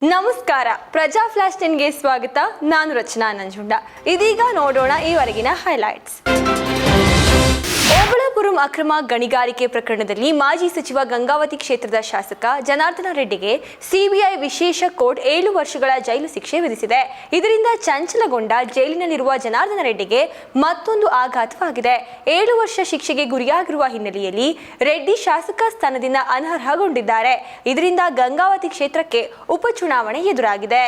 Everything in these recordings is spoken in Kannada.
ನಮಸ್ಕಾರ ಪ್ರಜಾ ಫ್ಲಾಶ್ 10ಗೆ ಸ್ವಾಗತ. ನಾನು ರಚನಾ ನಂಜುಂಡ. ಇದೀಗ ನೋಡೋಣ ಈವರೆಗಿನ ಹೈಲೈಟ್ಸ್. ಓಬಳಾಪುರಂ ಅಕ್ರಮ ಗಣಿಗಾರಿಕೆ ಪ್ರಕರಣದಲ್ಲಿ ಮಾಜಿ ಸಚಿವ ಗಂಗಾವತಿ ಕ್ಷೇತ್ರದ ಶಾಸಕ ಜನಾರ್ದನ ರೆಡ್ಡಿಗೆ ಸಿಬಿಐ ವಿಶೇಷ ಕೋರ್ಟ್ 7 ವರ್ಷಗಳ ಜೈಲು ಶಿಕ್ಷೆ ವಿಧಿಸಿದೆ. ಇದರಿಂದ ಚಂಚಲಗೊಂಡ ಜೈಲಿನಲ್ಲಿರುವ ಜನಾರ್ದನ ರೆಡ್ಡಿಗೆ ಮತ್ತೊಂದು ಆಘಾತವಾಗಿದೆ. 7 ವರ್ಷ ಶಿಕ್ಷೆಗೆ ಗುರಿಯಾಗಿರುವ ಹಿನ್ನೆಲೆಯಲ್ಲಿ ರೆಡ್ಡಿ ಶಾಸಕ ಸ್ಥಾನದಿಂದ ಅನರ್ಹಗೊಂಡಿದ್ದಾರೆ. ಇದರಿಂದ ಗಂಗಾವತಿ ಕ್ಷೇತ್ರಕ್ಕೆ ಉಪಚುನಾವಣೆ ಎದುರಾಗಿದೆ.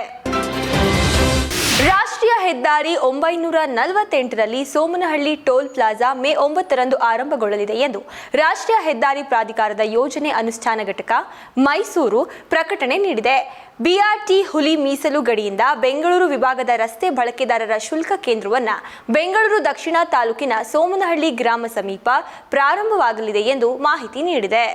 ರಾಷ್ಟ್ರೀಯ ಹೆದ್ದಾರಿ 948ರಲ್ಲಿ ಸೋಮನಹಳ್ಳಿ ಟೋಲ್ ಪ್ಲಾಜಾ ಮೇ 9ರಂದು ಆರಂಭಗೊಳ್ಳಲಿದೆ ಎಂದು ರಾಷ್ಟ್ರೀಯ ಹೆದ್ದಾರಿ ಪ್ರಾಧಿಕಾರದ ಯೋಜನೆ ಅನುಷ್ಠಾನ ಘಟಕ ಮೈಸೂರು ಪ್ರಕಟಣೆ ನೀಡಿದೆ. ಬಿಆರ್ಟಿ ಹುಲಿ ಮೀಸಲು ಗಡಿಯಿಂದ ಬೆಂಗಳೂರು ವಿಭಾಗದ ರಸ್ತೆ ಬಳಕೆದಾರರ ಶುಲ್ಕ ಕೇಂದ್ರವನ್ನು ಬೆಂಗಳೂರು ದಕ್ಷಿಣ ತಾಲೂಕಿನ ಸೋಮನಹಳ್ಳಿ ಗ್ರಾಮ ಸಮೀಪ ಪ್ರಾರಂಭವಾಗಲಿದೆ ಎಂದು ಮಾಹಿತಿ ನೀಡಿದೆ.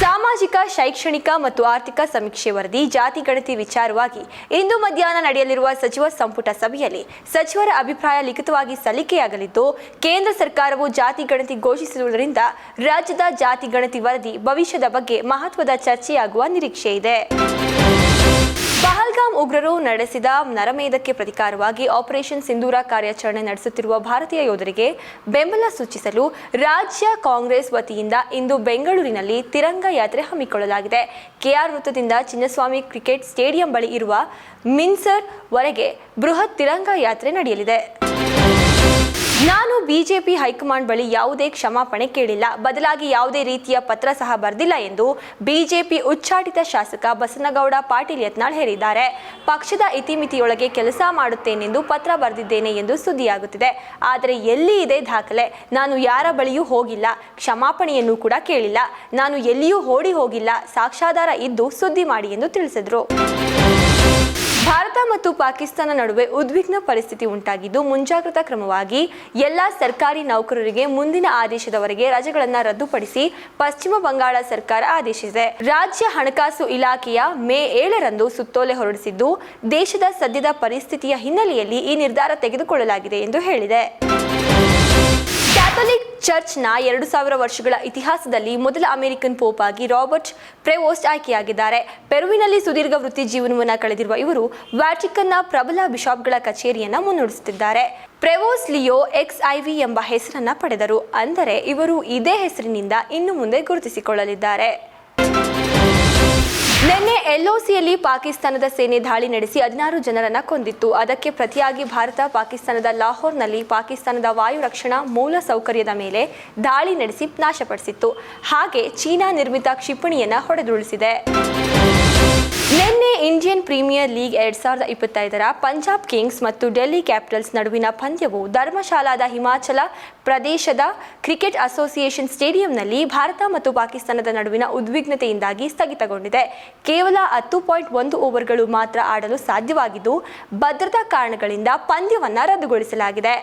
ಸಾಮಾಜಿಕ, ಶೈಕ್ಷಣಿಕ ಮತ್ತು ಆರ್ಥಿಕ ಸಮೀಕ್ಷೆ ವರದಿ ಜಾತಿ ಗಣತಿ ವಿಚಾರವಾಗಿ ಇಂದು ಮಧ್ಯಾಹ್ನ ನಡೆಯಲಿರುವ ಸಚಿವ ಸಂಪುಟ ಸಭೆಯಲ್ಲಿ ಸಚಿವರ ಅಭಿಪ್ರಾಯ ಲಿಖಿತವಾಗಿ ಸಲ್ಲಿಕೆಯಾಗಲಿದ್ದು, ಕೇಂದ್ರ ಸರ್ಕಾರವು ಜಾತಿ ಗಣತಿ ಘೋಷಿಸಿರುವುದರಿಂದ ರಾಜ್ಯದ ಜಾತಿ ಗಣತಿ ವರದಿ ಭವಿಷ್ಯದ ಬಗ್ಗೆ ಮಹತ್ವದ ಚರ್ಚೆಯಾಗುವ ನಿರೀಕ್ಷೆ ಇದೆ. ಪಹಲ್ಗಾಮ್ ಉಗ್ರರು ನಡೆಸಿದ ನರಮೇಧಕ್ಕೆ ಪ್ರತಿಕಾರವಾಗಿ ಆಪರೇಷನ್ ಸಿಂಧೂರ ಕಾರ್ಯಾಚರಣೆ ನಡೆಸುತ್ತಿರುವ ಭಾರತೀಯ ಯೋಧರಿಗೆ ಬೆಂಬಲ ಸೂಚಿಸಲು ರಾಜ್ಯ ಕಾಂಗ್ರೆಸ್ ವತಿಯಿಂದ ಇಂದು ಬೆಂಗಳೂರಿನಲ್ಲಿ ತಿರಂಗ ಯಾತ್ರೆ ಹಮ್ಮಿಕೊಳ್ಳಲಾಗಿದೆ. ಕೆಆರ್ ವೃತ್ತದಿಂದ ಚಿನ್ನಸ್ವಾಮಿ ಕ್ರಿಕೆಟ್ ಸ್ಟೇಡಿಯಂ ಬಳಿ ಇರುವ ಮಿನ್ಸರ್ ವರೆಗೆ ಬೃಹತ್ ತಿರಂಗ ಯಾತ್ರೆ ನಡೆಯಲಿದೆ. ನಾನು ಬಿಜೆಪಿ ಹೈಕಮಾಂಡ್ ಬಳಿ ಯಾವುದೇ ಕ್ಷಮಾಪಣೆ ಕೇಳಿಲ್ಲ, ಬದಲಾಗಿ ಯಾವುದೇ ರೀತಿಯ ಪತ್ರ ಸಹ ಬರೆದಿಲ್ಲ ಎಂದು ಬಿಜೆಪಿ ಉಚ್ಚಾಟಿತ ಶಾಸಕ ಬಸನಗೌಡ ಪಾಟೀಲ್ ಯತ್ನಾಳ್ ಹೇಳಿದ್ದಾರೆ. ಪಕ್ಷದ ಇತಿಮಿತಿಯೊಳಗೆ ಕೆಲಸ ಮಾಡುತ್ತೇನೆಂದು ಪತ್ರ ಬರೆದಿದ್ದೇನೆ ಎಂದು ಸುದ್ದಿಯಾಗುತ್ತಿದೆ. ಆದರೆ ಎಲ್ಲಿ ಇದೆ ದಾಖಲೆ? ನಾನು ಯಾರ ಬಳಿಯೂ ಹೋಗಿಲ್ಲ, ಕ್ಷಮಾಪಣೆಯನ್ನು ಕೂಡ ಕೇಳಿಲ್ಲ, ನಾನು ಎಲ್ಲಿಯೂ ಓಡಿ ಹೋಗಿಲ್ಲ, ಸಾಕ್ಷ್ಯಾಧಾರ ಇದ್ದು ಸುದ್ದಿ ಮಾಡಿ ಎಂದು ತಿಳಿಸಿದರು. ಭಾರತ ಮತ್ತು ಪಾಕಿಸ್ತಾನ ನಡುವೆ ಉದ್ವಿಗ್ನ ಪರಿಸ್ಥಿತಿ ಉಂಟಾಗಿದ್ದು, ಮುಂಜಾಗ್ರತಾ ಕ್ರಮವಾಗಿ ಎಲ್ಲಾ ಸರ್ಕಾರಿ ನೌಕರರಿಗೆ ಮುಂದಿನ ಆದೇಶದವರೆಗೆ ರಜೆಗಳನ್ನು ರದ್ದುಪಡಿಸಿ ಪಶ್ಚಿಮ ಬಂಗಾಳ ಸರ್ಕಾರ ಆದೇಶಿಸಿದೆ. ರಾಜ್ಯ ಹಣಕಾಸು ಇಲಾಖೆಯ ಮೇ 7ರಂದು ಸುತ್ತೋಲೆ ಹೊರಡಿಸಿದ್ದು, ದೇಶದ ಸದ್ಯದ ಪರಿಸ್ಥಿತಿಯ ಹಿನ್ನೆಲೆಯಲ್ಲಿ ಈ ನಿರ್ಧಾರ ತೆಗೆದುಕೊಳ್ಳಲಾಗಿದೆ ಎಂದು ಹೇಳಿದೆ. ಕ್ಯಾಥೋಲಿಕ್ ಚರ್ಚ್ನ 2000 ವರ್ಷಗಳ ಇತಿಹಾಸದಲ್ಲಿ ಮೊದಲ ಅಮೆರಿಕನ್ ಪೋಪ್ ಆಗಿ ರಾಬರ್ಟ್ ಪ್ರೆವೋಸ್ಟ್ ಆಯ್ಕೆಯಾಗಿದ್ದಾರೆ. ಪೆರುವಿನಲ್ಲಿ ಸುದೀರ್ಘ ವೃತ್ತಿ ಜೀವನವನ್ನು ಕಳೆದಿರುವ ಇವರು ವ್ಯಾಟಿಕನ್ನ ಪ್ರಬಲ ಬಿಷಪ್ಗಳ ಕಚೇರಿಯನ್ನು ಮುನ್ನಡೆಸುತ್ತಿದ್ದಾರೆ. ಪ್ರೆವೋಸ್ಟ್ ಲಿಯೋ XIV ಎಂಬ ಹೆಸರನ್ನ ಪಡೆದರು. ಅಂದರೆ ಇವರು ಇದೇ ಹೆಸರಿನಿಂದ ಇನ್ನು ಮುಂದೆ ಗುರುತಿಸಿಕೊಳ್ಳಲಿದ್ದಾರೆ. ನಿನ್ನೆ LOCಯಲ್ಲಿ ಪಾಕಿಸ್ತಾನದ ಸೇನೆ ದಾಳಿ ನಡೆಸಿ 16 ಜನರನ್ನ ಕೊಂದಿತ್ತು. ಅದಕ್ಕೆ ಪ್ರತಿಯಾಗಿ ಭಾರತ ಪಾಕಿಸ್ತಾನದ ಲಾಹೋರ್ನಲ್ಲಿ ಪಾಕಿಸ್ತಾನದ ವಾಯು ರಕ್ಷಣಾ ಮೂಲ ಸೌಕರ್ಯದ ಮೇಲೆ ದಾಳಿ ನಡೆಸಿ ನಾಶಪಡಿಸಿತ್ತು. ಹಾಗೆ ಚೀನಾ ನಿರ್ಮಿತ ಕ್ಷಿಪಣಿಯನ್ನ ಹೊಡೆದುರುಳಿಸಿದೆ. ನಿನ್ನೆ ಇಂಡಿಯನ್ ಪ್ರೀಮಿಯರ್ ಲೀಗ್ 2025ರ ಪಂಜಾಬ್ ಕಿಂಗ್ಸ್ ಮತ್ತು ಡೆಲ್ಲಿ ಕ್ಯಾಪಿಟಲ್ಸ್ ನಡುವಿನ ಪಂದ್ಯವು ಧರ್ಮಶಾಲಾದ ಹಿಮಾಚಲ ಪ್ರದೇಶದ ಕ್ರಿಕೆಟ್ ಅಸೋಸಿಯೇಷನ್ ಸ್ಟೇಡಿಯಂನಲ್ಲಿ ಭಾರತ ಮತ್ತು ಪಾಕಿಸ್ತಾನದ ನಡುವಿನ ಉದ್ವಿಗ್ನತೆಯಿಂದಾಗಿ ಸ್ಥಗಿತಗೊಂಡಿದೆ. ಕೇವಲ 10.1 ಓವರ್ಗಳು ಮಾತ್ರ ಆಡಲು ಸಾಧ್ಯವಾಗಿದ್ದು, ಭದ್ರತಾ ಕಾರಣಗಳಿಂದ ಪಂದ್ಯವನ್ನು ರದ್ದುಗೊಳಿಸಲಾಗಿದೆ.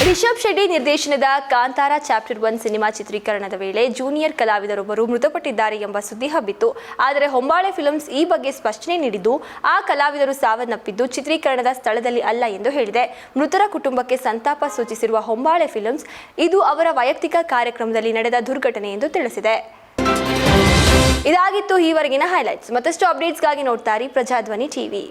ರಿಷಬ್ ಶೆಟ್ಟಿ ನಿರ್ದೇಶನದ ಕಾಂತಾರ ಚಾಪ್ಟರ್ 1 ಸಿನಿಮಾ ಚಿತ್ರೀಕರಣದ ವೇಳೆ ಜೂನಿಯರ್ ಕಲಾವಿದರೊಬ್ಬರು ಮೃತಪಟ್ಟಿದ್ದಾರೆ ಎಂಬ ಸುದ್ದಿ ಹಬ್ಬಿತ್ತು. ಆದರೆ ಹೊಂಬಾಳೆ ಫಿಲ್ಮ್ಸ್ ಈ ಬಗ್ಗೆ ಸ್ಪಷ್ಟನೆ ನೀಡಿದ್ದು, ಆ ಕಲಾವಿದರು ಸಾವನ್ನಪ್ಪಿದ್ದು ಚಿತ್ರೀಕರಣದ ಸ್ಥಳದಲ್ಲಿ ಅಲ್ಲ ಎಂದು ಹೇಳಿದೆ. ಮೃತರ ಕುಟುಂಬಕ್ಕೆ ಸಂತಾಪ ಸೂಚಿಸಿರುವ ಹೊಂಬಾಳೆ ಫಿಲ್ಮ್ಸ್, ಇದು ಅವರ ವೈಯಕ್ತಿಕ ಕಾರ್ಯಕ್ರಮದಲ್ಲಿ ನಡೆದ ದುರ್ಘಟನೆ ಎಂದು ತಿಳಿಸಿದೆ. ಇದಾಗಿತ್ತು ಈವರೆಗಿನ ಹೈಲೈಟ್ಸ್. ಮತ್ತಷ್ಟು ಅಪ್ಡೇಟ್ಸ್ಗಾಗಿ ನೋಡ್ತಾ ಇರಿ ಪ್ರಜಾಧ್ವನಿ ಟಿವಿ.